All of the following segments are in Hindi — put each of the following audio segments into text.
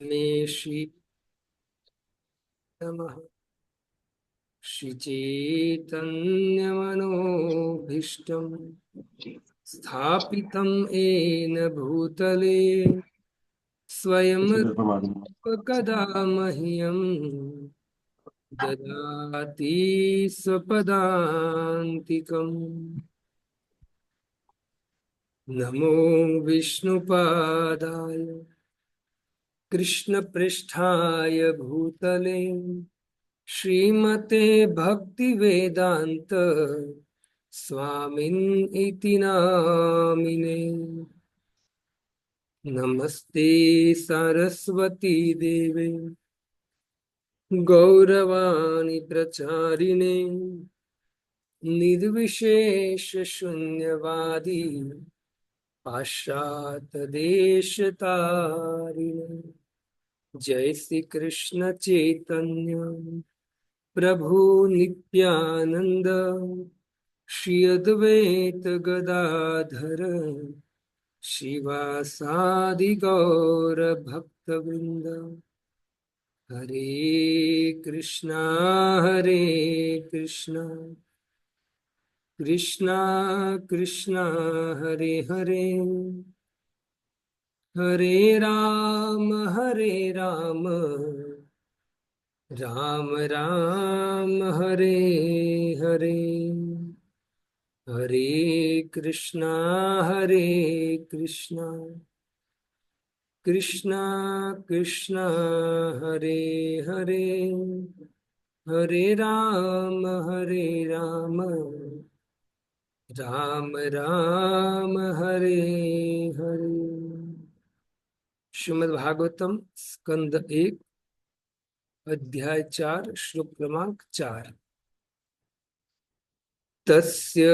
मे श्री नमः। श्रीचैतन्यमनोभीष्टं स्थापितं येन भूतले स्वयं कदा मह्यं ददाति स्वपदान्तिकम्। नमो विष्णुपादाय कृष्णपृष्ठाय भूतले श्रीमते भक्तिवेदांत स्वामिन् इति नामिने। नमस्ते सरस्वती देवे गौरवाणी प्रचारिणे निर्विशेष शून्यवादी पाश्चात्य जय श्री कृष्ण चैतन्य प्रभु नित्यानंद श्री अद्वैत गदाधर शिवासादि गौर भक्तवृंद। हरे कृष्णा कृष्णा कृष्णा हरे हरे, हरे राम राम राम हरे हरे। हरे कृष्णा कृष्णा कृष्णा कृष्णा हरे हरे, हरे राम राम राम हरे हरे। श्रीमद् भागवतम स्कंद 1 अध्याय 4 श्लोक क्रमांक 4। तस्य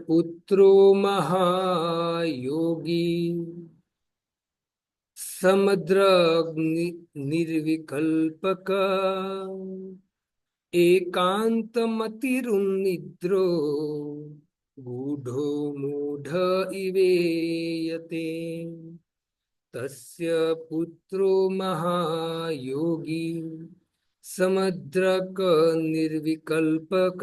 पुत्रो महायोगी समुद्रग्नि निर्विकल्पक एकांतमतिरुन्निद्रो गूढ़ो मूढ़ इवेयते। तस्य पुत्रो महायोगी समुद्रक निर्विकल्पक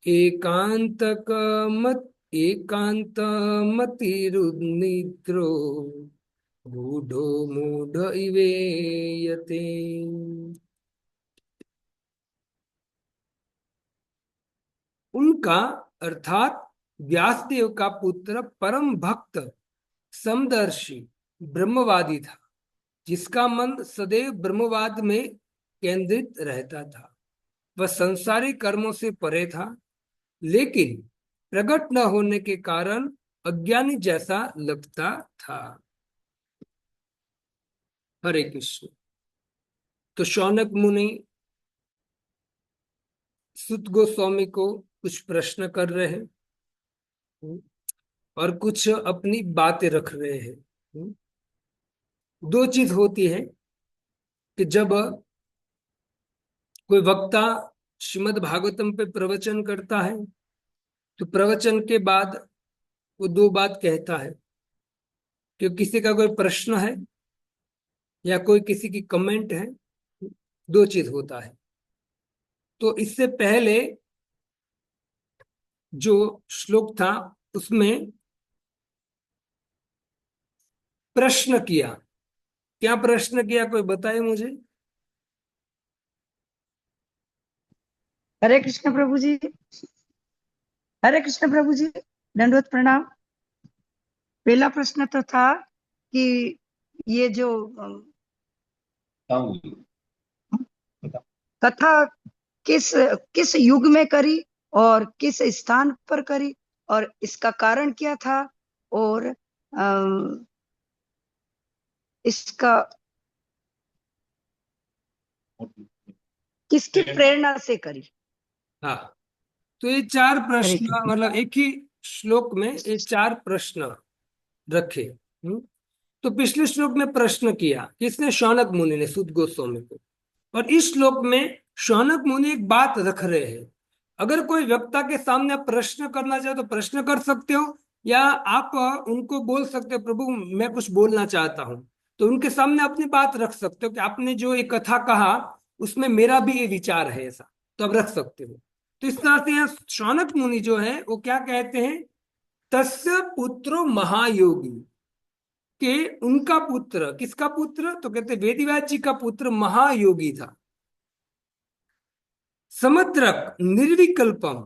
एकांतमतिरुन्निद्रो गूढ़ो मूढ़ इवेयते। उनका अर्थात व्यासदेव का पुत्र परम भक्त समदर्शी ब्रह्मवादी था, जिसका मन सदैव ब्रह्मवाद में केंद्रित रहता था। वह संसारिक कर्मों से परे था, लेकिन प्रकट न होने के कारण अज्ञानी जैसा लगता था। हरे कृष्ण। तो शौनक मुनि सुत गोस्वामी को कुछ प्रश्न कर रहे हैं और कुछ अपनी बातें रख रहे हैं। दो चीज होती है कि जब कोई वक्ता श्रीमद् भागवतम पे प्रवचन करता है तो प्रवचन के बाद वो दो बात कहता है कि किसी का कोई प्रश्न है या कोई किसी की कमेंट है। दो चीज होता है। तो इससे पहले जो श्लोक था उसमें प्रश्न किया। क्या प्रश्न किया, कोई बताए मुझे। हरे कृष्ण प्रभु जी। हरे कृष्ण प्रभु जी, दंडवत प्रणाम। पहला प्रश्न तो था कि ये जो कथा किस किस युग में करी और किस स्थान पर करी और इसका कारण क्या था और इसका किसकी प्रेरणा से करी। हाँ, तो ये चार हरे प्रश्न, कृष्ण। मतलब एक ही श्लोक में ये चार प्रश्न रखे। तो पिछले श्लोक में प्रश्न किया किसने, शौनक मुनि ने सुत गोस्वामी को। और इस श्लोक में शौनक मुनि एक बात रख रहे हैं। अगर कोई वक्ता के सामने आप प्रश्न करना चाहे तो प्रश्न कर सकते हो, या आप उनको बोल सकते हो प्रभु मैं कुछ बोलना चाहता हूं। तो उनके सामने अपनी बात रख सकते हो कि आपने जो ये कथा कहा उसमें मेरा भी ये विचार है, ऐसा तो आप रख सकते हो। तो इस तरह से यहाँ शौनक मुनि जो है वो क्या कहते हैं, तस्य पुत्रो महायोगी, के उनका पुत्र, किसका पुत्र, तो कहते वेदव्यास जी का पुत्र महायोगी था। समत्रक निर्विकल्पम,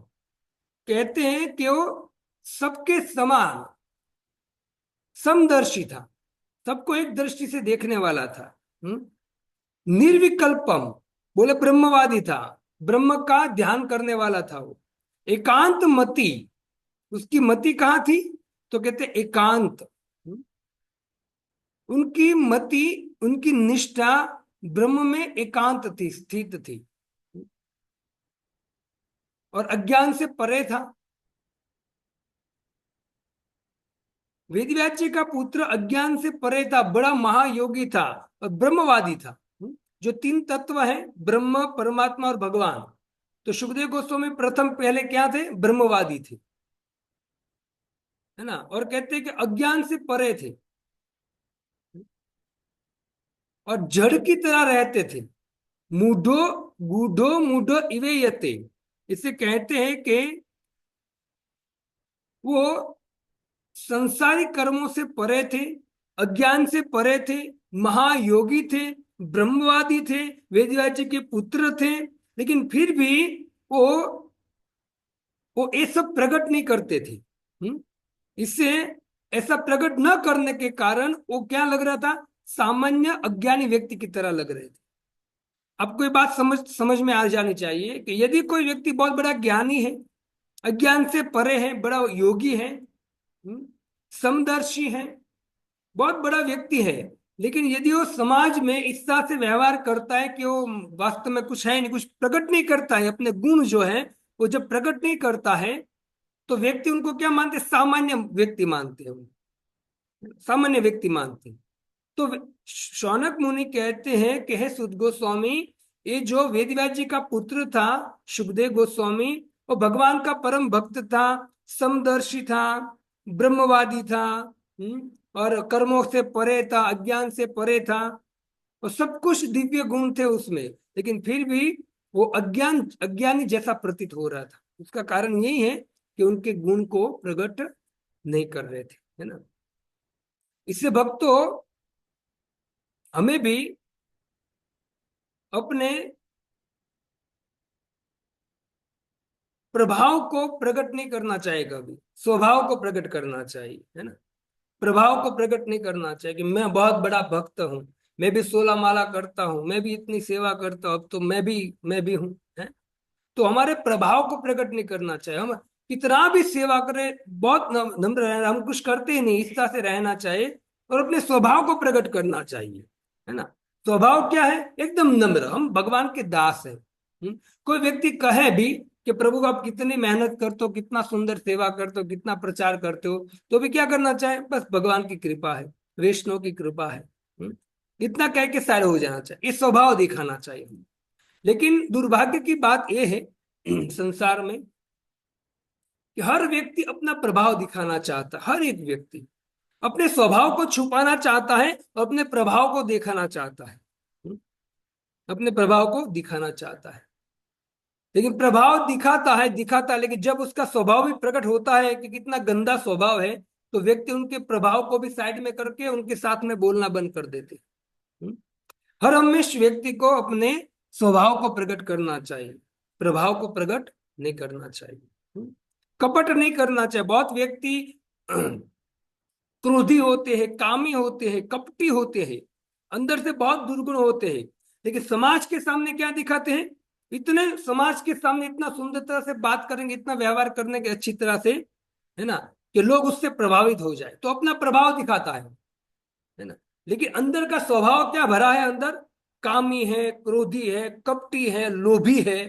कहते हैं कि वो सबके समान समदर्शी था, सबको एक दृष्टि से देखने वाला था। निर्विकल्पम, बोले ब्रह्मवादी था, ब्रह्म का ध्यान करने वाला था वो। एकांत मति, उसकी मति कहाँ थी, तो कहते एकांत। उनकी मति, उनकी निष्ठा ब्रह्म में एकांत थी, स्थित थी, और अज्ञान से परे था। वेदव्यास जी का पुत्र अज्ञान से परे था, बड़ा महायोगी था और ब्रह्मवादी था। जो तीन तत्व हैं, ब्रह्म, परमात्मा और भगवान, तो सुखदेव गोस्वामी प्रथम पहले क्या थे, ब्रह्मवादी थे, है ना। और कहते हैं कि अज्ञान से परे थे और जड़ की तरह रहते थे। मूढ़ो गूढ़ो मूढ़ो इवेयते, इसे कहते हैं कि वो संसारिक कर्मों से परे थे, अज्ञान से परे थे, महायोगी थे, ब्रह्मवादी थे, वेदव्यास जी के पुत्र थे, लेकिन फिर भी वो वो ये सब प्रकट नहीं करते थे। इससे ऐसा प्रकट न करने के कारण वो क्या लग रहा था, सामान्य अज्ञानी व्यक्ति की तरह लग रहे थे। आपको ये बात समझ समझ में आ जानी चाहिए कि यदि कोई व्यक्ति बहुत बड़ा ज्ञानी है, अज्ञान से परे है, बड़ा योगी है, समदर्शी है, बहुत बड़ा व्यक्ति है, लेकिन यदि वो समाज में इस तरह से व्यवहार करता है कि वो वास्तव में कुछ है नहीं, कुछ प्रकट नहीं करता है, अपने गुण जो है वो जब प्रकट नहीं करता है, तो व्यक्ति उनको क्या मानते, सामान्य व्यक्ति मानते हैं, सामान्य व्यक्ति मानते हैं। तो शौनक मुनि कहते हैं कि हे सुद गोस्वामी, ये जो वेदव्यास जी का पुत्र था सुखदेव गोस्वामी, वो भगवान का परम भक्त था, समदर्शी था, ब्रह्मवादी था, और कर्मों से परे था, अज्ञान से परे था, और सब कुछ दिव्य गुण थे उसमें, लेकिन फिर भी वो अज्ञानी जैसा प्रतीत हो रहा था। उसका कारण यही है कि उनके गुण को प्रकट नहीं कर रहे थे, है ना। इससे भक्तों, हमें भी अपने प्रभाव को प्रकट नहीं करना चाहिए, कभी स्वभाव को प्रकट करना चाहिए, है ना। प्रभाव को प्रकट नहीं करना चाहिए कि मैं बहुत बड़ा भक्त हूँ, मैं भी 16 माला करता हूँ, मैं भी इतनी सेवा करता हूँ, अब तो मैं भी हूँ, है। तो हमारे प्रभाव को प्रकट नहीं करना चाहिए। हम कितना भी सेवा करें, बहुत नम्र रहना, हम कुछ करते ही नहीं, इस तरह से रहना चाहिए और अपने स्वभाव को प्रकट करना चाहिए, है ना। स्वभाव क्या है, एकदम नम्र, हम भगवान के दास हैं। कोई व्यक्ति कहे भी कि प्रभु आप कितनी मेहनत करते हो, कितना सुंदर सेवा करते हो, कितना प्रचार करते हो, तो भी क्या करना चाहे, बस भगवान की कृपा है, वैष्णव की कृपा है, इतना कह के सारे हो जाना चाहिए, ये स्वभाव दिखाना चाहिए। लेकिन दुर्भाग्य की बात यह है संसार में कि हर व्यक्ति अपना प्रभाव दिखाना चाहता है, हर एक व्यक्ति अपने स्वभाव को छुपाना चाहता है और अपने प्रभाव को दिखाना चाहता है, अपने प्रभाव को दिखाना चाहता है। लेकिन प्रभाव दिखाता है, लेकिन जब उसका स्वभाव भी प्रकट होता है कि कितना गंदा स्वभाव है, तो व्यक्ति उनके प्रभाव को भी साइड में करके उनके साथ में बोलना बंद कर देते हैं। हर हमेशा व्यक्ति को अपने स्वभाव को प्रकट करना चाहिए, प्रभाव को प्रकट नहीं करना चाहिए, कपट नहीं करना चाहिए। बहुत व्यक्ति क्रोधी होते हैं, कामी होते हैं, कपटी होते हैं, अंदर से बहुत दुर्गुण होते हैं, लेकिन समाज के सामने क्या दिखाते हैं, इतने समाज के सामने इतना सुंदर तरह से बात करेंगे, इतना व्यवहार करने के अच्छी तरह से, है ना, कि लोग उससे प्रभावित हो जाए, तो अपना प्रभाव दिखाता है ना। लेकिन अंदर का स्वभाव क्या भरा है, अंदर कामी है, क्रोधी है, कपटी है, लोभी है,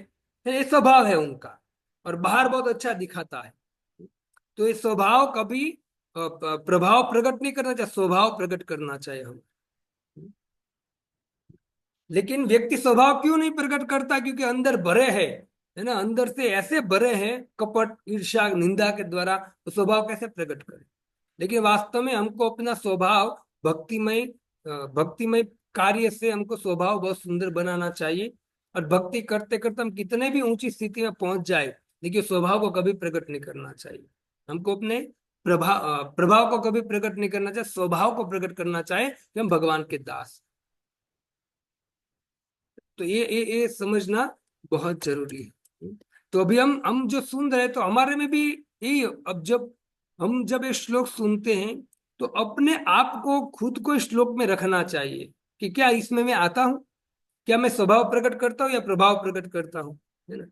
ये स्वभाव है उनका, और बाहर बहुत अच्छा दिखाता है। तो ये स्वभाव कभी प्रभाव प्रकट नहीं करना चाहिए, स्वभाव प्रकट करना चाहिए हम। लेकिन व्यक्ति स्वभाव क्यों नहीं प्रकट करता, क्योंकि अंदर भरे है ना, अंदर से ऐसे भरे हैं कपट, ईर्ष्या, निंदा के द्वारा, तो स्वभाव कैसे प्रकट करे। लेकिन वास्तव में हमको अपना स्वभाव भक्तिमय भक्तिमय कार्य से हमको स्वभाव बहुत सुंदर बनाना चाहिए। और भक्ति करते करते हम कितने भी ऊंची स्थिति में पहुंच जाए, देखिए स्वभाव को कभी प्रकट नहीं करना चाहिए। हमको अपने प्रभाव को कभी प्रकट नहीं करना चाहिए, स्वभाव को प्रकट करना चाहिए कि हम भगवान के दास। तो ये समझना बहुत जरूरी है। तो अभी हम जो सुन रहे हैं तो हमारे में भी यही, अब जब ये श्लोक सुनते हैं तो अपने आप को खुद को इस श्लोक में रखना चाहिए कि क्या इसमें मैं आता हूँ, क्या मैं स्वभाव प्रकट करता हूँ या प्रभाव प्रकट करता हूँ, है ना।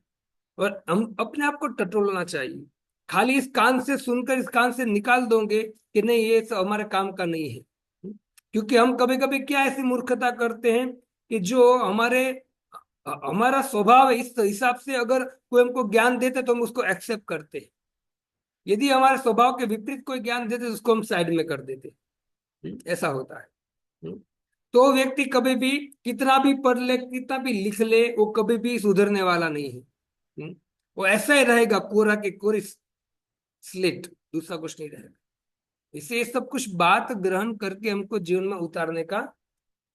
और हम अपने आप को टटोलना चाहिए। खाली इस कान से सुनकर इस कान से निकाल दोगे कि नहीं ये सब हमारे काम का नहीं है। क्योंकि हम कभी कभी क्या ऐसी मूर्खता करते हैं कि जो हमारा स्वभाव है इस हिसाब से अगर कोई हमको ज्ञान देते तो हम उसको एक्सेप्ट करते हैं। यदि हमारे स्वभाव के विपरीत कोई ज्ञान देते तो उसको हम साइड में कर देते। ऐसा होता है। हम्म। तो व्यक्ति कभी भी कितना भी पढ़ ले कितना भी लिख ले वो कभी भी सुधरने वाला नहीं है। वो ऐसा ही रहेगा, कोरा के कोरी स्लेट, दूसरा कुछ नहीं रहेगा। इसे ये सब कुछ बात ग्रहण करके हमको जीवन में उतारने का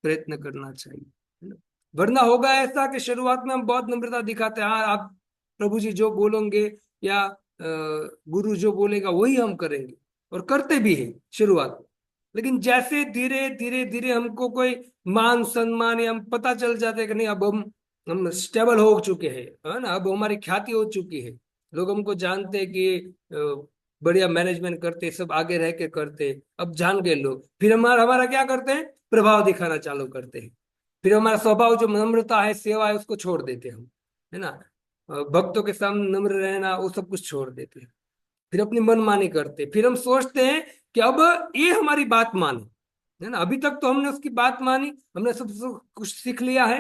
प्रयत्न करना चाहिए, है ना। वरना होगा ऐसा कि शुरुआत में हम बहुत नम्रता दिखाते हैं, हाँ आप प्रभु जी जो बोलोगे या गुरु जो बोलेगा वही हम करेंगे, और करते भी हैं शुरुआत में। लेकिन जैसे धीरे धीरे धीरे हमको कोई मान सम्मान या हम पता चल जाते हैं कि नहीं अब हम स्टेबल हो चुके हैं, है ना, अब हमारी ख्याति हो चुकी है, लोग हमको जानते हैं कि बढ़िया मैनेजमेंट करते, सब आगे रह के करते, अब जान गए लोग, फिर हमारा हमारा क्या करते हैं, प्रभाव दिखाना चालू करते हैं। फिर हमारा स्वभाव जो नम्रता है सेवा है उसको छोड़ देते हैं हम, है ना। भक्तों के सामने नम्र रहना वो सब कुछ छोड़ देते हैं। फिर अपनी मनमानी करते, फिर हम सोचते हैं कि अब ये हमारी बात माने, है ना। अभी तक तो हमने उसकी बात मानी, हमने सब कुछ सीख लिया है,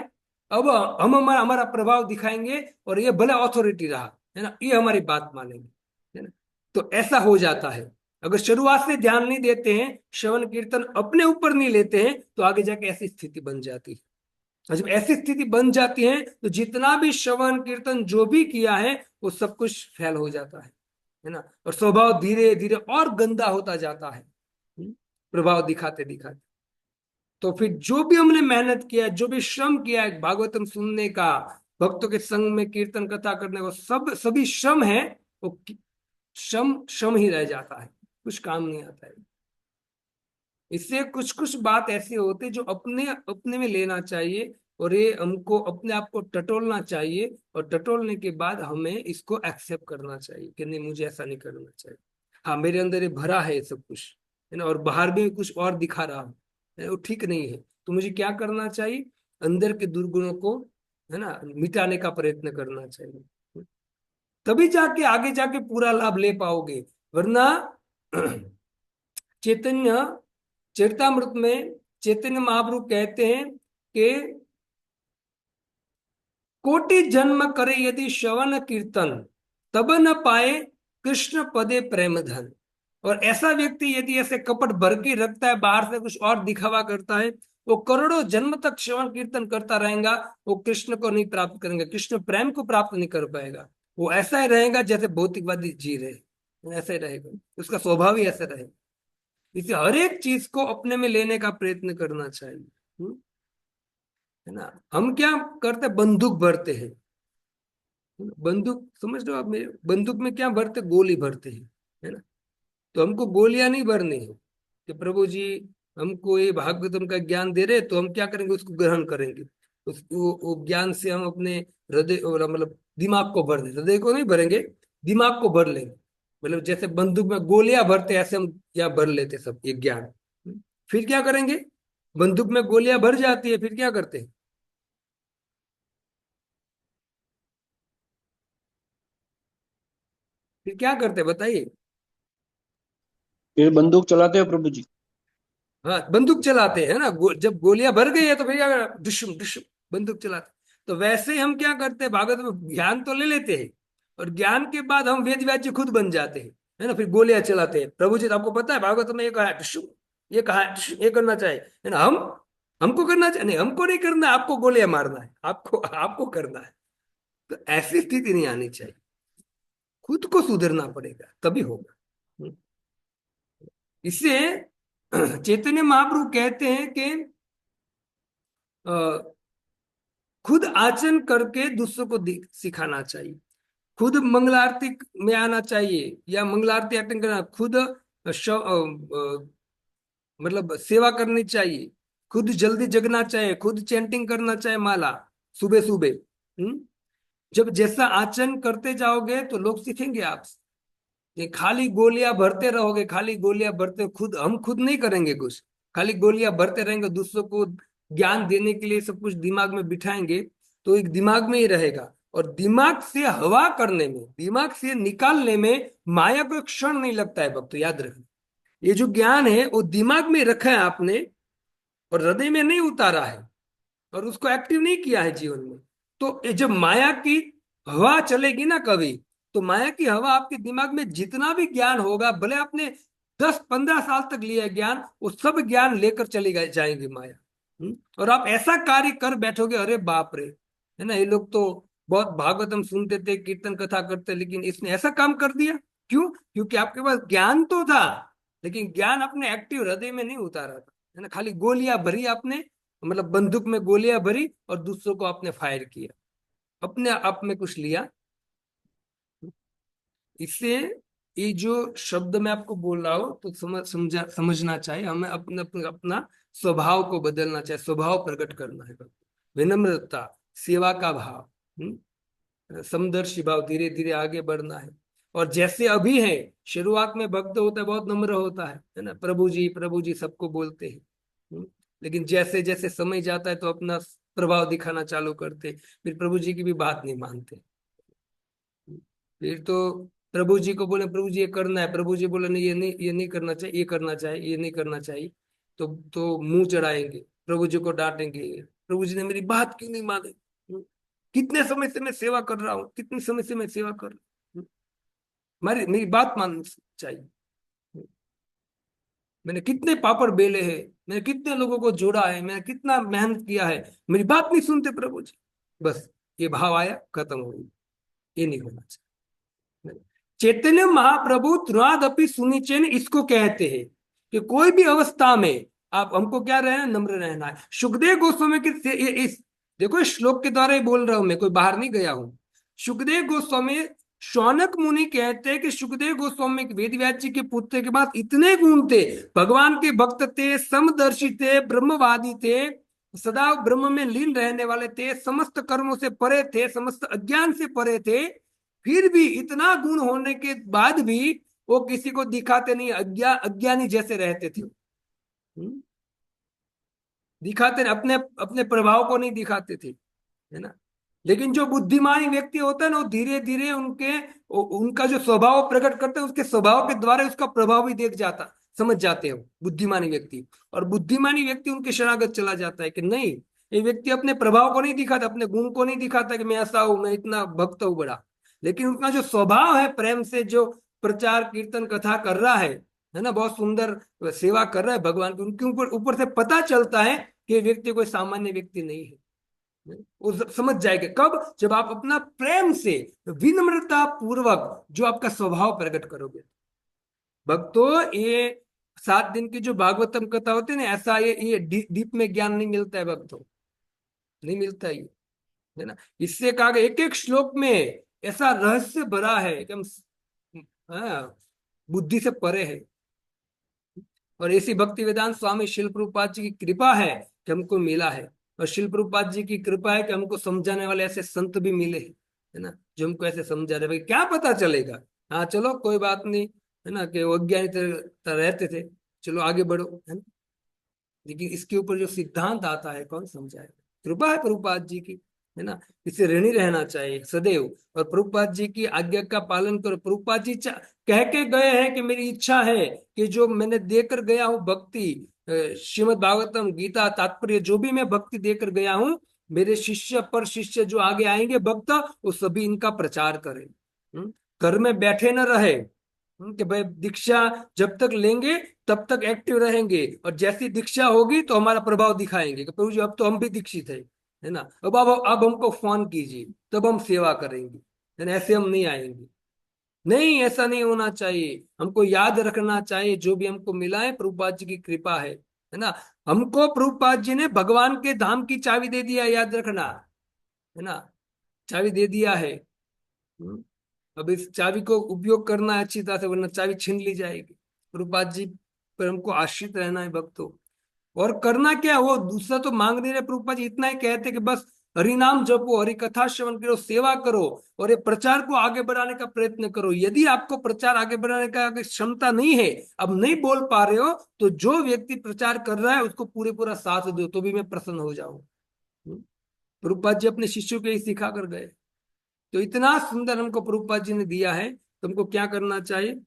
अब हम हमारा हमारा प्रभाव दिखाएंगे और ये भले अथॉरिटी रहा, है ना, ये हमारी बात मानेंगे, है ना। तो ऐसा हो जाता है। अगर शुरुआत से ध्यान नहीं देते हैं, श्रवण कीर्तन अपने ऊपर नहीं लेते हैं, तो आगे जाके ऐसी स्थिति बन जाती है। और जब ऐसी स्थिति बन जाती है तो जितना भी श्रवण कीर्तन जो भी किया है वो सब कुछ फेल हो जाता है ना। और स्वभाव धीरे धीरे और गंदा होता जाता है, प्रभाव दिखाते दिखाते। तो फिर जो भी हमने मेहनत किया, जो भी श्रम किया है भागवतम सुनने का, भक्तों के संग में कीर्तन कथा करने का, सब सभी श्रम है, वो श्रम श्रम ही रह जाता है, कुछ काम नहीं आता है। इससे कुछ कुछ बात ऐसी होती है जो अपने अपने में लेना चाहिए, और ये हमको अपने आप को टटोलना चाहिए, और टटोलने के बाद हमें इसको एक्सेप्ट करना चाहिए कि नहीं मुझे ऐसा नहीं करना चाहिए। हाँ मेरे अंदर ये भरा है ये सब कुछ, है ना, और बाहर भी कुछ और दिखा रहा हूँ, वो ठीक नहीं है। तो मुझे क्या करना चाहिए, अंदर के दुर्गुणों को, है ना, मिटाने का प्रयत्न करना चाहिए। तभी जाके आगे जाके पूरा लाभ ले पाओगे। वरना चैतन्य चरितामृत में चैतन्य महाप्रभु कहते हैं कि कोटि जन्म करे यदि श्रवण कीर्तन, तब न पाए कृष्ण पदे प्रेम धन। और ऐसा व्यक्ति यदि ऐसे कपट भर के रखता है, बाहर से कुछ और दिखावा करता है, वो करोड़ों जन्म तक श्रवण कीर्तन करता रहेगा, वो कृष्ण को नहीं प्राप्त करेंगे, कृष्ण प्रेम को प्राप्त नहीं कर पाएगा। वो ऐसा ही रहेगा जैसे भौतिकवादी जी रहे, ऐसा ही रहेगा, उसका स्वभाव ही ऐसा रहेगा। इसे हर एक चीज को अपने में लेने का प्रयत्न करना चाहिए, है ना। हम क्या करते, बंदूक भरते हैं, बंदूक समझ लो आप मेरे, बंदूक में क्या भरते, गोली भरते हैं, है ना। तो हमको गोलियां नहीं भरनी है कि प्रभु जी हमको ये भागवतम का ज्ञान दे रहे, तो हम क्या करेंगे, उसको ग्रहण करेंगे, वो ज्ञान से हम अपने हृदय और मतलब दिमाग को भर दें, हृदय को नहीं भरेंगे, दिमाग को भर लेंगे। मतलब जैसे बंदूक में गोलियां भरते ऐसे हम क्या भर लेते सब ये ज्ञान। फिर क्या करेंगे, बंदूक में गोलियां भर जाती है, फिर क्या करते हैं, फिर क्या करते हैं बताइए। फिर बंदूक चलाते हो प्रभु जी। हाँ बंदूक चलाते हैं ना, जब गोलियां भर गई है तो फिर क्या दुश्मन दुश्मन बंदूक चलाते। तो वैसे ही हम क्या करते हैं, भागवत में ज्ञान तो ले लेते हैं, और ज्ञान के बाद हम वेद व्याज्य खुद बन जाते हैं, है ना। फिर गोलियां चलाते हैं, प्रभु जी तो आपको पता है भागवत में ये कहा है दुश्मन, ये कहा है ये करना चाहिए, है ना। हम हमको करना चाहिए, नहीं हमको नहीं करना, आपको गोलियां मारना है, आपको आपको करना है। तो ऐसी स्थिति नहीं आनी चाहिए, खुद को सुधरना पड़ेगा तभी होगा। इससे चैतन्य महाप्रभु कहते हैं कि अ, खुद आचरण करके दूसरों को सिखाना चाहिए, खुद मंगल आरती में आना चाहिए या मंगल आरती अटेंड करना, खुद मतलब सेवा करनी चाहिए, खुद जल्दी जगना चाहिए, खुद चैंटिंग करना चाहिए माला सुबह सुबह। जब जैसा आचरण करते जाओगे तो लोग सीखेंगे आपसे। ये खाली गोलियां भरते रहोगे, खाली गोलियां भरते, खुद हम खुद नहीं करेंगे कुछ, खाली गोलियां भरते रहेंगे, दूसरों को ज्ञान देने के लिए सब कुछ दिमाग में बिठाएंगे, तो एक दिमाग में ही रहेगा। और दिमाग से हवा करने में, दिमाग से निकालने में माया को एक क्षण नहीं लगता है भक्त, याद रखना। ये जो ज्ञान है वो दिमाग में रखा है आपने और हृदय में नहीं उतारा है और उसको एक्टिव नहीं किया है जीवन में। तो ये जब माया की हवा चलेगी ना कभी, तो माया की हवा आपके दिमाग में जितना भी ज्ञान होगा, भले आपने 10-15 साल तक लिया है ज्ञान, वो सब ज्ञान लेकर चली जाएंगी माया। और आप ऐसा कार्य कर बैठोगे, अरे बाप रे, है ना, ये लोग तो बहुत भागवतम सुनते थे, कीर्तन कथा करते, लेकिन इसने ऐसा काम कर दिया। क्यों? क्योंकि आपके पास ज्ञान तो था, लेकिन ज्ञान अपने एक्टिव हृदय में नहीं उतारा था, है ना, खाली गोलियां भरी आपने, मतलब बंदूक में गोलियां भरी और दूसरों को आपने फायर किया, अपने आप में कुछ लिया। इससे ये जो शब्द मैं आपको बोल रहा हूं तो समझना चाहिए, हमें अपना अपना अपना स्वभाव को बदलना चाहिए, स्वभाव प्रकट करना है, विनम्रता, सेवा का भाव, समदर्शी भाव, धीरे धीरे आगे बढ़ना है। और जैसे अभी है, शुरुआत में भक्त होता है बहुत नम्र होता है ना, प्रभु जी सबको बोलते हैं। लेकिन जैसे जैसे समय जाता है तो अपना प्रभाव दिखाना चालू करते, फिर प्रभु जी की भी बात नहीं मानते। फिर तो प्रभु जी को बोले प्रभु जी ये करना है, प्रभु जी बोले नहीं, ये नहीं करना चाहिए, ये करना चाहिए, ये नहीं करना चाहिए, तो मुंह चढ़ाएंगे, प्रभु जी को डांटेंगे, प्रभु जी ने मेरी बात क्यों नहीं मानी, कितने समय से मैं सेवा कर रहा हूँ, कितने समय से मैं सेवा कर रहा हूँ, मेरी मेरी बात मान चाहिए, मैंने कितने पापड़ बेले हैं, मैंने कितने लोगों को जोड़ा है, मैंने कितना मेहनत किया है, मेरी बात नहीं सुनते प्रभु जी। बस ये भाव आया, खत्म हो गई, ये नहीं होना चाहिए। चैतन्य महाप्रभु त्रुणादपि सुनिचेन इसको कहते हैं कि कोई भी अवस्था में आप हमको क्या रहना, नम्र रहना है। सुखदेव गोस्वामी के इस देखो, इस श्लोक के द्वारा ही बोल रहा हूं मैं, कोई बाहर नहीं गया हूं। सुखदेव गोस्वामी, शौनक मुनि कहते हैं कि सुखदेव गोस्वामी वेद व्यास जी के पुत्र के पास इतने गुण थे, भगवान के भक्त थे, समदर्शी थे, ब्रह्मवादी थे, सदा ब्रह्म में लीन रहने वाले थे, समस्त कर्मों से परे थे, समस्त अज्ञान से परे थे। फिर भी इतना गुण होने के बाद भी वो किसी को दिखाते नहीं, अज्ञानी जैसे रहते थे। दिखाते नहीं, अपने अपने प्रभाव को नहीं दिखाते थे, है ना। लेकिन जो बुद्धिमानी व्यक्ति होता है ना, वो धीरे धीरे उनका जो स्वभाव प्रकट करते हैं, उसके स्वभाव के द्वारा उसका प्रभाव भी देख जाता, समझ जाते हैं वो बुद्धिमानी व्यक्ति। और बुद्धिमानी व्यक्ति उनके शरणागत चला जाता है कि नहीं, ये व्यक्ति अपने प्रभाव को नहीं दिखाता, अपने गुण को नहीं दिखाता कि मैं ऐसा हूं, मैं इतना भक्त हूं बड़ा, लेकिन उनका जो स्वभाव है, प्रेम से जो प्रचार कीर्तन कथा कर रहा है ना, बहुत सुंदर सेवा कर रहा है भगवान की, उनके ऊपर ऊपर से पता चलता है कि ये व्यक्ति कोई सामान्य व्यक्ति नहीं है। वो समझ जाएगा कब, जब आप अपना प्रेम से, विनम्रता पूर्वक जो आपका स्वभाव प्रकट करोगे। भक्तों, ये 7 दिन की जो भागवतम कथा होती है ना, ऐसा ये डीप में ज्ञान नहीं मिलता है भक्तों, नहीं मिलता है ये, है ना। इससे कहा गया एक एक श्लोक में ऐसा रहस्य भरा है कि हम, हाँ, बुद्धि से परे है। और ऐसी भक्ति वेदांत स्वामी शिल प्रभुपाद जी की कृपा है कि हमको मिला है, और शिल प्रभुपाद जी की कृपा है कि हमको समझाने वाले ऐसे संत भी मिले हैं, है ना, जो हमको ऐसे समझा रहे। भाई क्या पता चलेगा, हाँ चलो कोई बात नहीं, है ना, कि वो अज्ञानी तरह रहते थे, चलो आगे बढ़ो, है ना। लेकिन इसके ऊपर जो सिद्धांत आता है कौन समझाएगा, कृपा है प्रभुपाद जी की, है ना। इसे ऋणी रहना चाहिए सदैव, और प्रभुपाद जी की आज्ञा का पालन करो। प्रभुपाद जी कह के गए हैं कि मेरी इच्छा है कि जो मैंने देकर गया हूँ भक्ति, श्रीमद् भागवतम गीता तात्पर्य, जो भी मैं भक्ति देकर गया हूँ, मेरे शिष्य पर शिष्य जो आगे आएंगे भक्त, वो सभी इनका प्रचार करें। घर में बैठे न रहे, कि भाई दीक्षा जब तक लेंगे तब तक एक्टिव रहेंगे, और जैसी दीक्षा होगी तो हमारा प्रभाव दिखाएंगे कि प्रभु जी अब तो हम भी दीक्षित है ना, अब हमको फोन कीजिए तब हम सेवा करेंगे, है ना, ऐसे हम नहीं आएंगे। नहीं, ऐसा नहीं होना चाहिए। हमको याद रखना चाहिए जो भी हमको मिला है प्रभुपाद जी की कृपा है ना। हमको प्रभुपाद जी ने भगवान के धाम की चाबी दे दिया, याद रखना, है ना। चाबी दे दिया है। हम्म। अब इस चाबी को उपयोग करना है अच्छी तरह से, वरना चाबी छीन ली जाएगी। प्रभुपाद जी पर हमको आश्रित रहना है भक्तों। और करना क्या, वो दूसरा तो मांग नहीं रहे प्रभुपाद जी, इतना ही कहते कि बस हरि नाम जपो, हरि कथा श्रवण करो, सेवा करो, और ये प्रचार को आगे बढ़ाने का प्रयत्न करो। यदि आपको प्रचार आगे बढ़ाने का अगर क्षमता नहीं है, अब नहीं बोल पा रहे हो, तो जो व्यक्ति प्रचार कर रहा है उसको पूरे पूरा साथ दो, तो भी मैं प्रसन्न हो जाऊं। प्रभुपाद जी अपने शिष्यों को यही सिखा कर गए। तो इतना सुंदर हमको प्रभुपाद जी ने दिया है, तो हमको क्या करना चाहिए?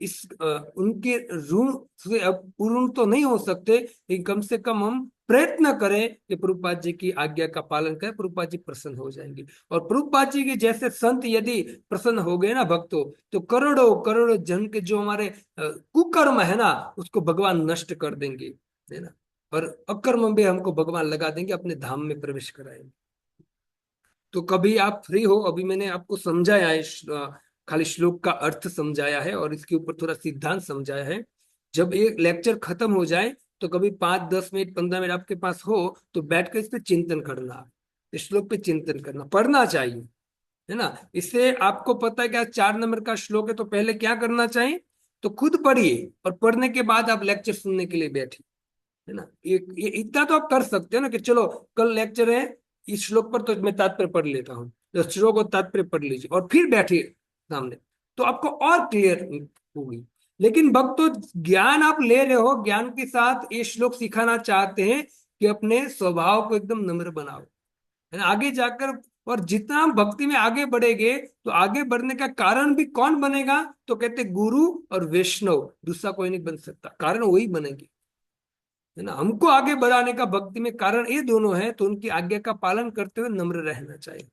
उनके ऋण से अब पूर्ण तो नहीं हो सकते, लेकिन कम से कम हम प्रयत्न करें कि प्रभुपाद जी की आज्ञा का पालन करें, प्रभुपाद जी प्रसन्न हो जाएंगे। और प्रभुपाद जी के जैसे संत यदि प्रसन्न हो गए ना भक्तों, तो करोड़ों करोड़ों जन के जो हमारे कुकर्म है ना, उसको भगवान नष्ट कर देंगे, है ना। और अकर्म में हमको भगवान लगा देंगे, अपने धाम में प्रवेश कराएंगे। तो कभी आप फ्री हो, अभी मैंने आपको समझाया है, खाली श्लोक का अर्थ समझाया है और इसके ऊपर थोड़ा सिद्धांत समझाया है। जब ये लेक्चर खत्म हो जाए, तो कभी 5-10 मिनट 15 मिनट आपके पास हो, तो बैठ कर इस पे चिंतन करना, इस श्लोक पे चिंतन करना, पढ़ना चाहिए, है ना। इससे आपको पता है कि आज 4 नंबर का श्लोक है, तो पहले क्या करना चाहिए, तो खुद पढ़िए, और पढ़ने के बाद आप लेक्चर सुनने के लिए बैठिए, है ना। ये इतना तो आप कर सकते हो ना, कि चलो कल लेक्चर है, इस श्लोक पर तो मैं तात्पर्य पढ़ लेता हूँ, तो श्लोक और तात्पर्य पढ़ लीजिए और फिर बैठिए सामने, तो आपको और क्लियर होगी। लेकिन भक्तों, ज्ञान आप ले रहे हो, ज्ञान के साथ ये श्लोक सिखाना चाहते हैं कि अपने स्वभाव को एकदम नम्र बनाओ, है ना, आगे जाकर। और जितना हम भक्ति में आगे बढ़ेंगे, तो आगे बढ़ने का कारण भी कौन बनेगा, तो कहते गुरु और वैष्णव, दूसरा कोई नहीं बन सकता, कारण वही बनेंगे, है ना। हमको आगे बढ़ाने का भक्ति में कारण ये दोनों है, तो उनकी आज्ञा का पालन करते हुए नम्र रहना चाहिए,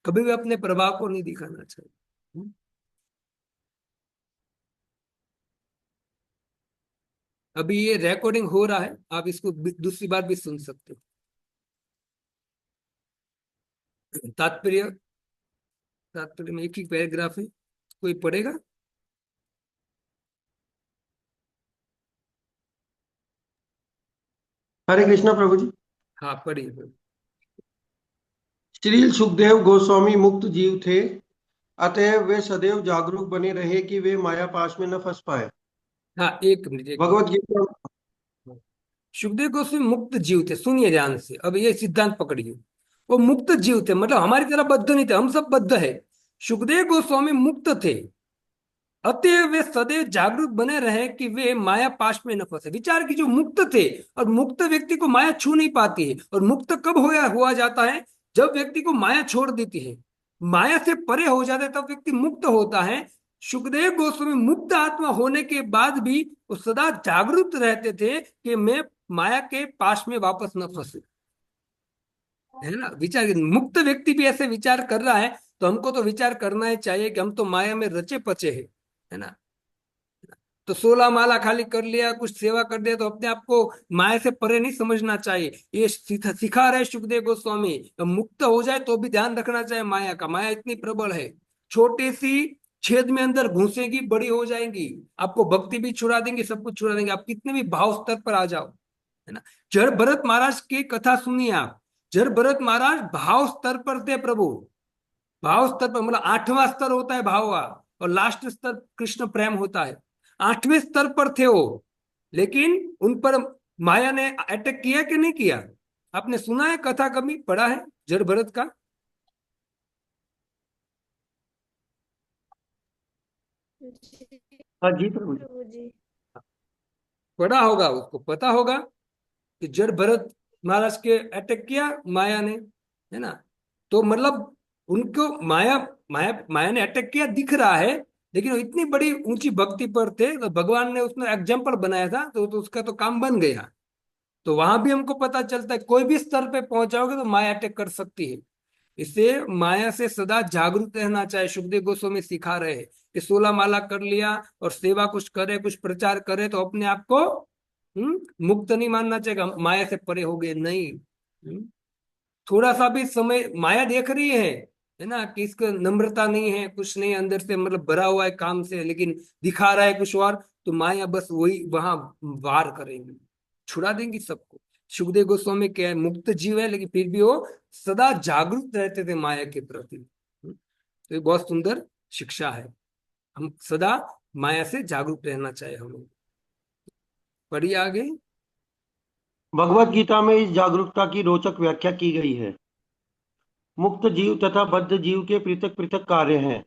कभी भी अपने प्रभाव को नहीं दिखाना चाहिए। अभी ये रिकॉर्डिंग हो रहा है, आप इसको दूसरी बार भी सुन सकते हो। तात्पर्य, तात्पर्य में एक ही पैराग्राफ है, कोई पढ़ेगा? हरे कृष्णा प्रभु जी। हाँ, पढ़िए। श्रील सुखदेव गोस्वामी मुक्त जीव थे, अतएव वे सदैव जागरूक बने रहे कि वे माया पाश में न फंस पाए। हाँ, एक मिनट, एक भगवत मिनट। गीता। सुखदेव गोस्वामी मुक्त जीव थे, सुनिए ध्यान से, अब ये सिद्धांत पकड़िए। वो मुक्त जीव थे, मतलब हमारी तरह बद्ध नहीं थे, हम सब बद्ध है। सुखदेव गोस्वामी मुक्त थे, अतएव वे सदैव जागरूक बने रहे कि वे माया पाश में न फंसे। विचार की, जो मुक्त थे, और मुक्त व्यक्ति को माया छू नहीं पाती है। और मुक्त कब हुआ जाता है, जब व्यक्ति को माया छोड़ देती है, माया से परे हो जाता है, तब व्यक्ति मुक्त होता है। सुखदेव गोस्वामी मुक्त आत्मा होने के बाद भी वो सदा जागरूक रहते थे कि मैं माया के पाश में वापस न फंसू, है ना। विचार, मुक्त व्यक्ति भी ऐसे विचार कर रहा है, तो हमको तो विचार करना ही चाहिए कि हम तो माया में रचे पचे हैं, है ना। तो 16 माला खाली कर लिया, कुछ सेवा कर दिया, तो अपने आप को माया से परे नहीं समझना चाहिए। ये सिखा रहे सुखदेव गोस्वामी, तो मुक्त हो जाए तो भी ध्यान रखना चाहिए माया का। माया इतनी प्रबल है, छोटी सी छेद में अंदर घुसेगी, बड़ी हो जाएंगी, आपको भक्ति भी छुड़ा देंगे, सब कुछ छुड़ा देंगे, आप कितने भी भाव स्तर पर आ जाओ, है ना। जड़ भरत महाराज की कथा सुनिए आप। जड़ भरत महाराज भाव स्तर पर थे प्रभु, भाव स्तर पर, मतलब 8वां स्तर होता है भाव का, और लास्ट स्तर कृष्ण प्रेम होता है। 8वें स्तर पर थे वो, लेकिन उन पर माया ने अटैक किया कि नहीं किया? आपने सुना है कथा, कभी पढ़ा है जड़ भरत का? जी हाँ जी प्रभु जी। प्रभु जी। पढ़ा होगा, उसको पता होगा कि जड़ भरत महाराज के अटैक किया माया ने, है ना। तो मतलब उनको माया माया माया ने अटैक किया दिख रहा है, लेकिन वो इतनी बड़ी ऊंची भक्ति पर थे, तो भगवान ने उसमें एग्जाम्पल बनाया था, तो उसका तो काम बन गया। तो वहां भी हमको पता चलता है, कोई भी स्तर पे पहुंच जाओगे तो माया अटैक कर सकती है। इससे माया से सदा जागरूक रहना चाहिए। सुखदेव गोस्वामी सिखा रहे हैं कि 16 माला कर लिया और सेवा कुछ करे, कुछ प्रचार करे, तो अपने आप को मुक्त नहीं मानना चाहिए, हम माया से परे हो गए, नहीं। थोड़ा सा भी समय माया देख रही है है ना, कि इसको नम्रता नहीं है, कुछ नहीं अंदर से, मतलब भरा हुआ है काम से, लेकिन दिखा रहा है कुछ और, तो माया बस वही वहां वार करेंगी, छुड़ा देंगी सबको। सुखदेव गोस्वामी क्या है, मुक्त जीव है, लेकिन फिर भी वो सदा जागरूक रहते थे माया के प्रति। तो ये बहुत सुंदर शिक्षा है, हम सदा माया से जागरूक रहना चाहिए हमें। पढ़िए आगे। भगवत गीता में इस जागरूकता की रोचक व्याख्या की गई है। मुक्त जीव तथा बद्ध जीव के पृथक पृथक कार्य हैं।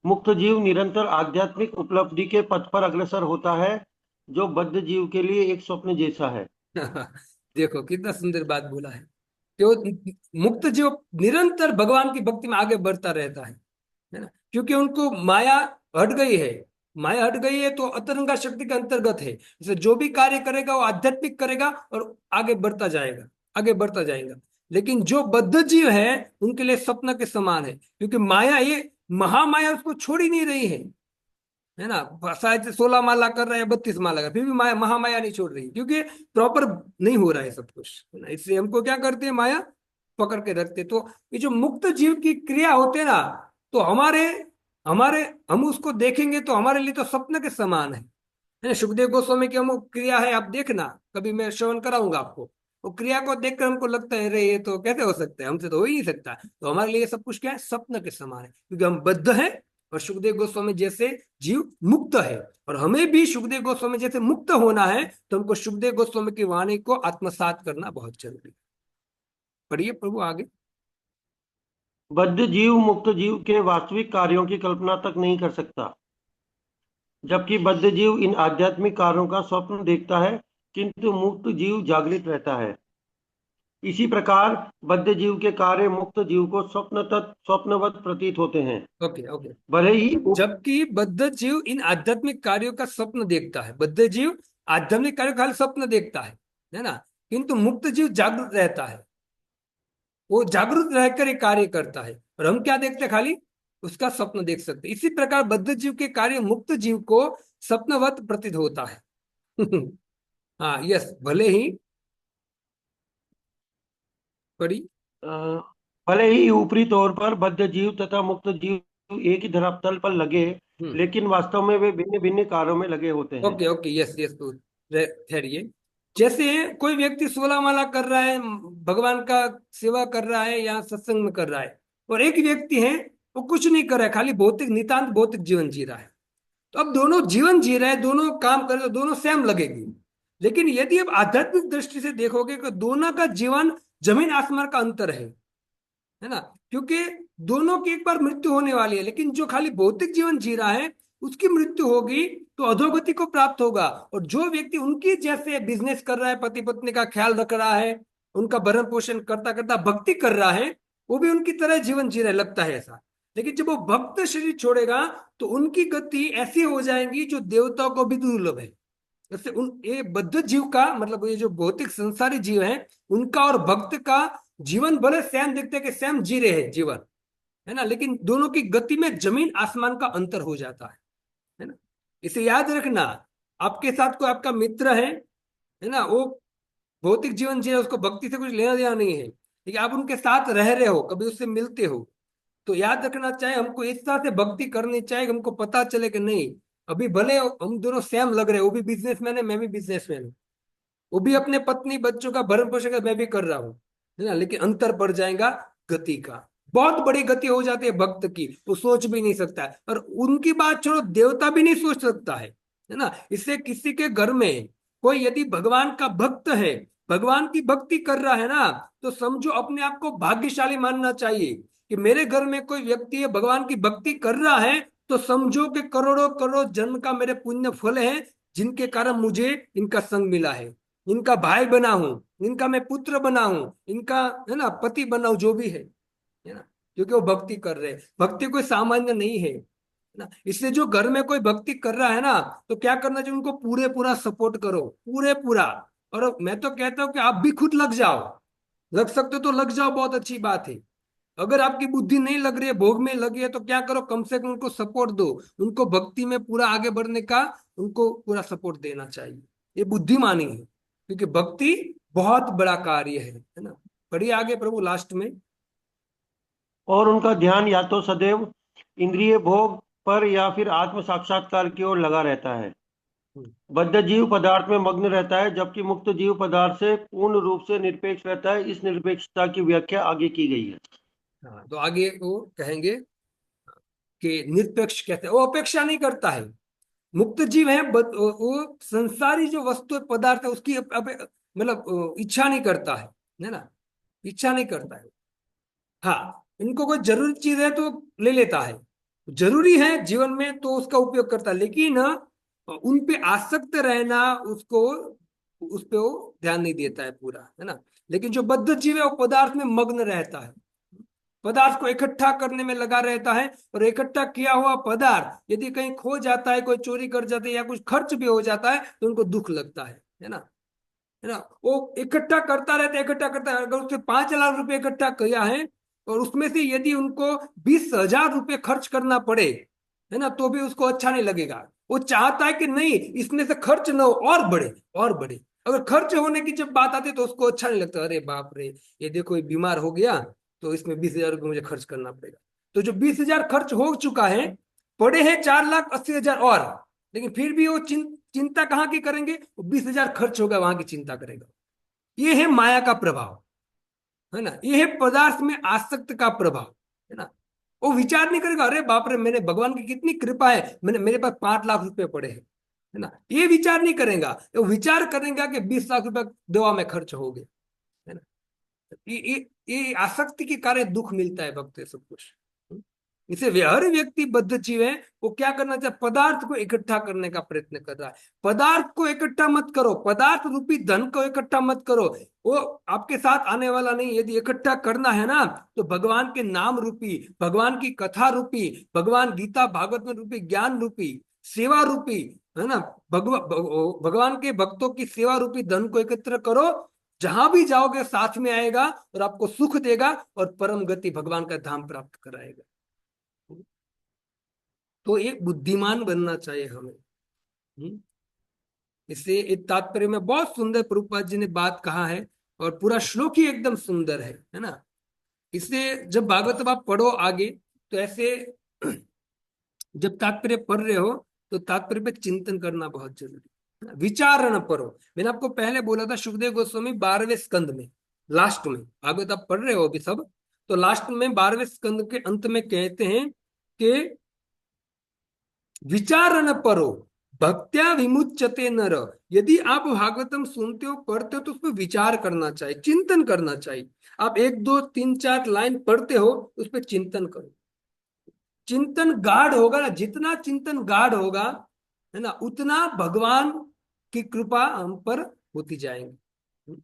मुक्त जीव निरंतर आध्यात्मिक उपलब्धि के पथ पर अग्रसर होता है, जो बद्ध जीव के लिए एक स्वप्न जैसा है। देखो कितना सुंदर बात बोला है, कि वो मुक्त जीव निरंतर भगवान की भक्ति में आगे बढ़ता रहता है ना, क्योंकि उनको माया हट गई है। माया हट गई है तो अंतरंगा शक्ति के अंतर्गत है, जैसे जो भी कार्य करेगा वो आध्यात्मिक करेगा और आगे बढ़ता जाएगा, आगे बढ़ता जाएगा। लेकिन जो बद्ध जीव है उनके लिए स्वप्न के समान है, क्योंकि माया, ये महामाया उसको छोड़ ही नहीं रही है ना। शायद 16 माला कर रहा है, 32 माला कर, फिर भी माया, महामाया नहीं छोड़ रही, क्योंकि प्रॉपर नहीं हो रहा है सब कुछ, है ना। इसलिए हमको क्या करते हैं, माया पकड़ के रखते। तो ये जो मुक्त जीव की क्रिया होते हैं ना, तो हमारे हमारे हम उसको देखेंगे तो हमारे लिए तो स्वप्न के समान है ना। सुखदेव गोस्वामी की हम क्रिया है, आप देखना, कभी मैं श्रवण कराऊंगा आपको। वो क्रिया को देखकर हमको लगता है, अरे ये तो कैसे हो सकता है, हमसे तो हो ही नहीं सकता। तो हमारे लिए सब कुछ क्या है, स्वप्न के समान है, क्योंकि हम बद्ध हैं और सुखदेव गोस्वामी जैसे जीव मुक्त है। और हमें भी सुखदेव गोस्वामी जैसे मुक्त होना है, तो हमको सुखदेव गोस्वामी की वाणी को आत्मसात करना बहुत जरूरी है। पढ़िए प्रभु आगे। बद्ध जीव मुक्त जीव के वास्तविक कार्यों की कल्पना तक नहीं कर सकता, जबकि बद्ध जीव इन आध्यात्मिक कार्यों का स्वप्न देखता है, किंतु मुक्त जीव जागृत रहता है। इसी प्रकार बद्ध जीव के कार्य मुक्त जीव को स्वप्नवत प्रतीत होते हैं। Okay okay. भले ही जबकि बद्ध जीव इन आध्यात्मिक कार्यों का स्वप्न देखता है, बद्ध जीव आध्यात्मिक कार्यों का स्वप्न देखता है ना, किंतु मुक्त जीव जागृत रहता है, वो जागृत रहकर एक कार्य करता है। और हम क्या देखते हैं, खाली उसका स्वप्न देख सकते हैं। इसी प्रकार बद्ध जीव के कार्य मुक्त जीव को स्वप्नवत प्रतीत होता है। हाँ यस, भले ही पड़ी। अ, भले ही ऊपरी तौर पर बद्ध जीव तथा मुक्त जीव एक ही धरातल पर लगे, लेकिन वास्तव में वे भिन्न भिन्न कार्यों में लगे होते हैं। ओके ओके, यस यस, तो ठहरिए। जैसे कोई व्यक्ति 16 माला कर रहा है, भगवान का सेवा कर रहा है या सत्संग में कर रहा है, और एक व्यक्ति है वो कुछ नहीं कर रहा है, खाली भौतिक, नितांत भौतिक जीवन जी रहा है। तो अब दोनों जीवन जी रहे हैं, दोनों काम कर रहे हैं, दोनों सेम लगेगी। लेकिन यदि आप आध्यात्मिक दृष्टि से देखोगे कि दोनों का जीवन जमीन आसमान का अंतर है ना, क्योंकि दोनों की एक बार मृत्यु होने वाली है। लेकिन जो खाली भौतिक जीवन जी रहा है उसकी मृत्यु होगी तो अधोगति को प्राप्त होगा, और जो व्यक्ति उनकी जैसे बिजनेस कर रहा है, पति पत्नी का ख्याल रख रहा है, उनका भरण पोषण करता करता भक्ति कर रहा है, वो भी उनकी तरह जीवन जी रहा है, लगता है ऐसा। लेकिन जब वो भक्त शरीर छोड़ेगा तो उनकी गति ऐसी हो जाएगी जो देवताओं को भी दुर्लभ है। जैसे उन, ये बद्ध जीव का मतलब, ये जो भौतिक संसारी जीव है, उनका और भक्त का जीवन भले सेम दिखते कि सेम जी रहे हैं जीवन, है ना, लेकिन दोनों की गति में जमीन आसमान का अंतर हो जाता है ना। इसे याद रखना, आपके साथ कोई आपका मित्र है ना, वो भौतिक जीवन जी रहा है, उसको भक्ति से कुछ लेना देना नहीं है, लेकिन आप उनके साथ रह रहे हो, कभी उससे मिलते हो, तो याद रखना चाहिए हमको इस तरह से भक्ति करनी चाहिए, हमको पता चले कि नहीं, अभी भले हम दोनों सेम लग रहे हैं, वो भी बिजनेसमैन है, मैं भी बिजनेसमैन हूँ, वो भी अपने पत्नी बच्चों का भरण पोषण का मैं भी कर रहा हूँ, है ना, लेकिन अंतर पड़ जाएगा गति का। बहुत बड़ी गति हो जाती है भक्त की, वो सोच भी नहीं सकता है, और उनकी बात छोड़ो, देवता भी नहीं सोच सकता है ना। इससे किसी के घर में कोई यदि भगवान का भक्त है, भगवान की भक्ति कर रहा है ना, तो समझो अपने आप को भाग्यशाली मानना चाहिए कि मेरे घर में कोई व्यक्ति है भगवान की भक्ति कर रहा है, तो समझो कि करोड़ों करोड़ जन्म का मेरे पुण्य फल है, जिनके कारण मुझे इनका संग मिला है, इनका भाई बना हूं, इनका मैं पुत्र बना हूं, इनका है ना पति बना हूं, जो भी है ना, क्योंकि वो भक्ति कर रहे हैं। भक्ति कोई सामान्य नहीं है ना। इसलिए जो घर में कोई भक्ति कर रहा है ना, तो क्या करना चाहिए, उनको पूरे पूरा सपोर्ट करो, पूरे पूरा। और मैं तो कहता हूँ कि आप भी खुद लग जाओ, लग सकते हो तो लग जाओ, बहुत अच्छी बात है। अगर आपकी बुद्धि नहीं लग रही है, भोग में लगी है, तो क्या करो, कम से कम उनको सपोर्ट दो, उनको भक्ति में पूरा आगे बढ़ने का उनको पूरा सपोर्ट देना चाहिए। ये बुद्धिमानी है, क्योंकि भक्ति बहुत बड़ा कार्य है ना। पढ़िए आगे प्रभु लास्ट में। और उनका ध्यान या तो सदैव इंद्रिय भोग पर या फिर आत्म साक्षात्कार की ओर लगा रहता है। बद्ध जीव पदार्थ में मग्न रहता है, जबकि मुक्त जीव पदार्थ से पूर्ण रूप से निरपेक्ष रहता है। इस निरपेक्षता की व्याख्या आगे की गई है। हाँ, तो आगे वो कहेंगे कि निरपेक्ष कहते हैं, वो अपेक्षा नहीं करता है। मुक्त जीव है, वो संसारी जो वस्तु पदार्थ है उसकी मतलब इच्छा नहीं करता है ना, इच्छा नहीं करता है। हाँ, इनको कोई जरूरी चीज है तो ले लेता है, जरूरी है जीवन में तो उसका उपयोग करता है, लेकिन उन पे आसक्त रहना उसको, उस पे वो ध्यान नहीं देता है पूरा, है ना। लेकिन जो बद्ध जीव है वो पदार्थ में मग्न रहता है, पदार्थ को इकट्ठा करने में लगा रहता है। और इकट्ठा किया हुआ पदार्थ यदि कहीं खो जाता है, कोई चोरी कर जाते हैं या कुछ खर्च भी हो जाता है तो उनको दुख लगता है ना, है ना। वो इकट्ठा करता रहता है, इकट्ठा करता है। अगर उसने 5 लाख रुपए इकट्ठा किया है और उसमें से यदि उनको 20,000 रुपये खर्च करना पड़े, है ना, तो भी उसको अच्छा नहीं लगेगा। वो चाहता है कि नहीं, इसमें से खर्च न हो और बढ़े और बढ़े। अगर खर्च होने की जब बात आती है तो उसको अच्छा नहीं लगता, अरे बाप रे, ये देखो ये बीमार हो गया तो इसमें 20,000 रुपये मुझे खर्च करना पड़ेगा। तो जो 20,000 खर्च हो चुका है, पड़े हैं 4,80,000 और, लेकिन फिर भी वो चिंता कहाँ की करेंगे, वो 20,000 खर्च होगा वहां की चिंता करेगा। ये है माया का प्रभाव, है ना, ये है पदार्थ में आसक्त का प्रभाव, है ना। वो विचार नहीं करेगा, अरे बाप रे, मैंने भगवान की कितनी कृपा है, मैंने मेरे पास 5 लाख रुपए पड़े हैं, है ना। ये विचार नहीं करेगा, वो विचार करेगा कि 20 लाख रुपए दवा में खर्च हो गए, है ना। ये आसक्ति के कारण दुख मिलता है भक्त सब कुछ। इसे हर व्यक्ति बद्ध जीव है, वो क्या करना चाहे, पदार्थ को इकट्ठा करने का प्रयत्न कर रहा है। पदार्थ को इकट्ठा मत करो, पदार्थ रूपी धन को इकट्ठा मत करो, वो आपके साथ आने वाला नहीं। यदि इकट्ठा करना है ना, तो भगवान के नाम रूपी, भगवान की कथा रूपी, भगवान गीता भागवत में रूपी ज्ञान रूपी, सेवा रूपी, है ना, भगवान के भक्तों की सेवा रूपी धन को एकत्र करो। जहां भी जाओगे साथ में आएगा और आपको सुख देगा और परम गति भगवान का धाम प्राप्त कराएगा। तो एक बुद्धिमान बनना चाहिए हमें। इससे एक तात्पर्य में बहुत सुंदर प्रभुपाद जी ने बात कहा है, और पूरा श्लोक ही एकदम सुंदर है ना। इससे जब भागवत आप पढ़ो आगे, तो ऐसे जब तात्पर्य पढ़ रहे हो तो तात्पर्य पे चिंतन करना बहुत जरूरी है, विचारण पढ़ो। मैंने आपको पहले बोला था, सुखदेव गोस्वामी 12वें स्कंद में लास्ट में, भागवत आप पढ़ रहे हो अभी सब, तो लास्ट में 12वें स्कंद के अंत में कहते हैं कि विचारण परो भक्त्या विमुच्यते नर। यदि आप भागवतम सुनते हो पढ़ते हो तो उसमें विचार करना चाहिए, चिंतन करना चाहिए। आप 1 2 3 4 लाइन पढ़ते हो, उस पर चिंतन करो। चिंतन गाढ़ होगा ना, जितना चिंतन गाढ़ होगा, है ना, उतना भगवान की कृपा हम पर होती जाएंगी।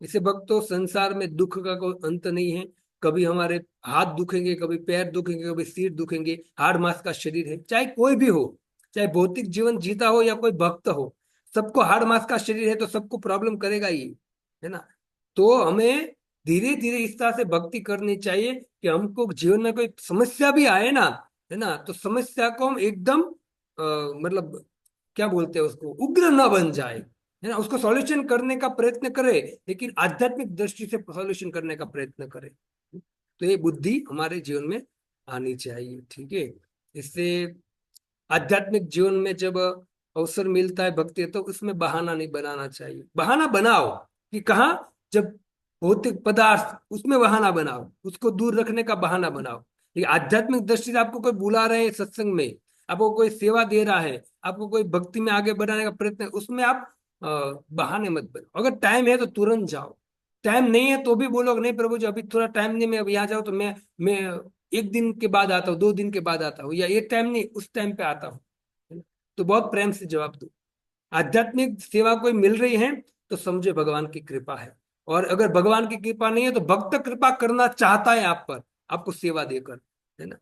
इसे भक्तों, संसार में दुख का कोई अंत नहीं है। कभी हमारे हाथ दुखेंगे, कभी पैर दुखेंगे, कभी सिर दुखेंगे। हाड़ मांस का शरीर है, चाहे कोई भी हो, चाहे भौतिक जीवन जीता हो या कोई भक्त हो, सबको हाड़ मांस का शरीर है तो सबको प्रॉब्लम करेगा ही, है ना। तो हमें धीरे धीरे इस तरह से भक्ति करनी चाहिए कि हमको जीवन में कोई समस्या भी आए ना, है ना, तो समस्या को हम एकदम मतलब क्या बोलते हैं उसको, उग्र ना बन जाए, है ना, उसको सॉल्यूशन करने का प्रयत्न करे, लेकिन आध्यात्मिक दृष्टि से सॉल्यूशन करने का प्रयत्न करे। तो ये बुद्धि हमारे जीवन में आनी चाहिए, ठीक है। इससे आध्यात्मिक जीवन में जब अवसर मिलता है भक्ति, तो उसमें बहाना नहीं बनाना चाहिए। बहाना बनाओ कि कहा, जब भौतिक पदार्थ, उसमें बहाना बनाओ, उसको दूर रखने का बहाना बनाओ। लेकिन आध्यात्मिक दृष्टि से आपको कोई बुला रहे हैं सत्संग में, आपको कोई सेवा दे रहा है, आपको कोई भक्ति में आगे बढ़ाने का प्रयत्न, उसमें आप बहाने मत बनाओ। अगर टाइम है तो तुरंत जाओ, टाइम नहीं है तो भी बोलो नहीं प्रभु जी अभी थोड़ा टाइम नहीं, मैं अब यहाँ जाऊँ तो मैं 1 दिन के बाद आता हूँ, 2 दिन के बाद आता हूँ, या ये टाइम नहीं उस टाइम पे आता हूँ, है ना? तो बहुत प्रेम से जवाब दो। आध्यात्मिक सेवा कोई मिल रही है तो समझे भगवान की कृपा है, और अगर भगवान की कृपा नहीं है तो भक्त कृपा करना चाहता है आप पर, आपको सेवा देकर, है ना।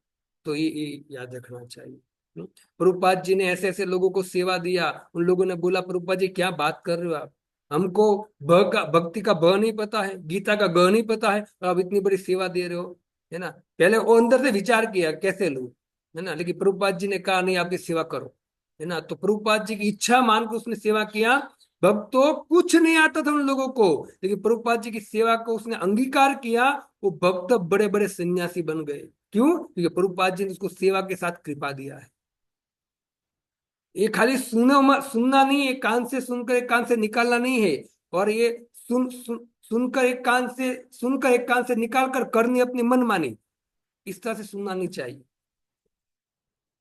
तो ये याद रखना चाहिए। प्रभुपाद जी ने ऐसे ऐसे लोगों को सेवा दिया, उन लोगों ने बोला प्रभुपाद जी क्या बात कर रहे हो आप, हमको भक्ति का ब नहीं पता है, गीता का ग नहीं पता है, और आप इतनी बड़ी सेवा दे रहे हो, है ना। पहले वो अंदर से विचार किया कैसे लूं, है ना, लेकिन प्रभुपाद जी ने कहा नहीं, आपकी सेवा करो, है ना। तो प्रभुपाद जी की इच्छा मान के उसने सेवा किया, भक्तों कुछ नहीं आता था उन लोगों को, लेकिन प्रभुपाद जी की सेवा को उसने अंगीकार किया, वो भक्त बड़े बड़े सन्यासी बन गए। क्यों? क्योंकि प्रभुपाद जी ने उसको सेवा के साथ कृपा दिया है। ये खाली सुनना नहीं है, कान से सुनकर एक कान से निकालना नहीं है। और ये सुनकर एक कान से निकाल कर करनी अपनी मनमानी, इस तरह से सुनना नहीं चाहिए।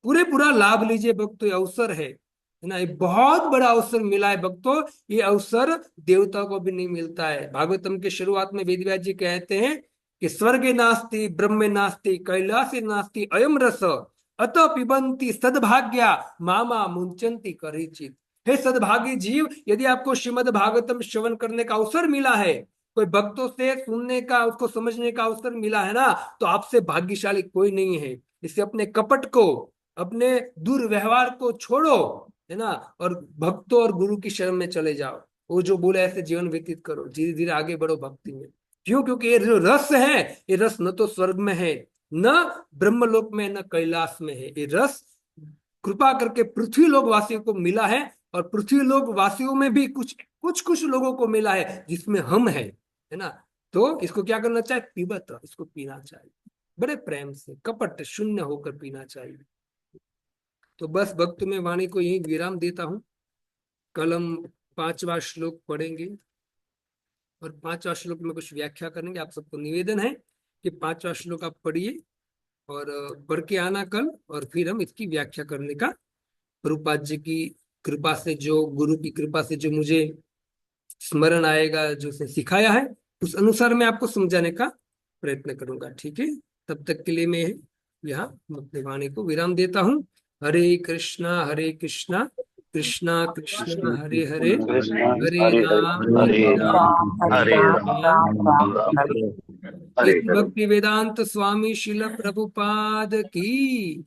पूरा लाभ लीजिए भक्तों, ये अवसर है ना, ये बहुत बड़ा अवसर मिला है भक्तों। ये अवसर देवताओं को भी नहीं मिलता है। भागवतम के शुरुआत में वेदव्यास जी कहते हैं कि स्वर्गे नास्ति ब्रह्मे नास्ति कैलासे नास्ति अयम रस अतः पिबंती सद्भाग्या मामा मुंचंती करिचित। हे सद्भागी जीव, यदि आपको श्रीमद् भागवतम श्रवण करने का अवसर मिला है, कोई भक्तों से सुनने का, उसको समझने का अवसर मिला है ना, तो आपसे भाग्यशाली कोई नहीं है। इससे अपने कपट को, अपने दुर्व्यवहार को छोड़ो, है ना, और भक्तों और गुरु की शरण में चले जाओ। वो जो बोले ऐसे जीवन व्यतीत करो, धीरे धीरे आगे बढ़ो भक्ति में। क्यों? क्योंकि ये जो रस है, ये रस न तो स्वर्ग में है, न ब्रह्मलोक में, न कैलाश में है। ये रस कृपा करके पृथ्वी लोक वासियों को मिला है, और पृथ्वी लोक वासियों में भी कुछ लोगों को मिला है, जिसमें हम है ना। तो इसको क्या करना चाहिए? पीबत, इसको पीना चाहिए बड़े प्रेम से, कपट शून्य होकर पीना चाहिए। तो बस भक्त में वाणी को यही विराम देता हूँ। कल हम 5वां श्लोक पढ़ेंगे, और 5वां श्लोक में कुछ व्याख्या करेंगे। आप सबको निवेदन है कि 5वां श्लोक आप पढ़िए और पढ़ के आना कल, और फिर हम इसकी व्याख्या करने का, प्रभुपाद जी की कृपा से, जो गुरु की कृपा से जो मुझे स्मरण आएगा, जो उसने सिखाया है, उस अनुसार मैं आपको समझाने का प्रयत्न करूंगा। ठीक है? तब तक के लिए मैं यहाँ अपनी वाणी को विराम देता हूँ। हरे कृष्णा कृष्णा कृष्णा हरे हरे, हरे राम हरे हरे राम राम हरे राम राम राम राम हरे। हरे इस भक्ति वेदांत स्वामी शिल प्रभुपाद की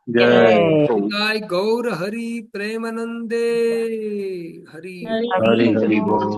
जय। गाय गौर हरि प्रेमानंदे हरि। हरि हरि बोल।